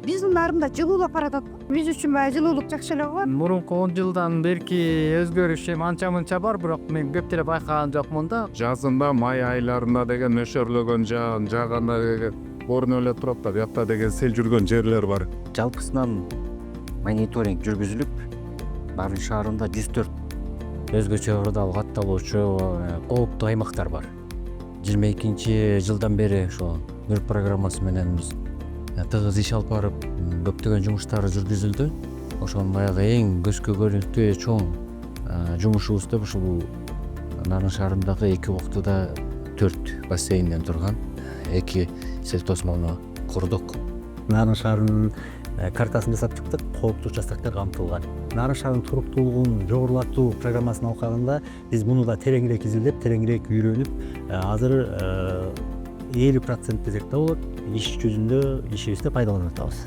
Биздин Нарында жылуулап баратат. Биз үчүн баягы жылуулук жакшы эле го. Мурунку 10 жылдан берки өзгөрүш эми анча-мынча бар, бирок мен көп деле байкаган жокмун да. Жазында май айларында деген нөшөрлөгөн жаан жааганда көрүнүп эле турат да, буякта деген сел жүргөн жерлер бар. Жалпысынан мониторинг жүргүзүлүп, Нарын шаарында 104 өзгөчө ырдал катталуучу кооптуу аймактар бар. 22 жылдан бери ошо көрүп программасы менен биз тыгыз иш алып барып, көптөгөн жумуштар жүргүзүлдү. Ошонун баягы эң көзгө көрүнүктүү чоң жумушубуз деп ушул Нарын шаарындагы 2 октуда 4 бассейнден турган 2 сел тосмону курдук. Нарын шаарынын картасын жасап чыктык, кооптуу участоктор камтылган. Нарын шаарынын туруктуулугун жогорулатуу программасын алганда биз муну да тереңирээк изилдеп, тереңирээк үйрөнүп, азыр 50% десек да болот, иш жүзүндө ишибизди пайдаланып атабыз.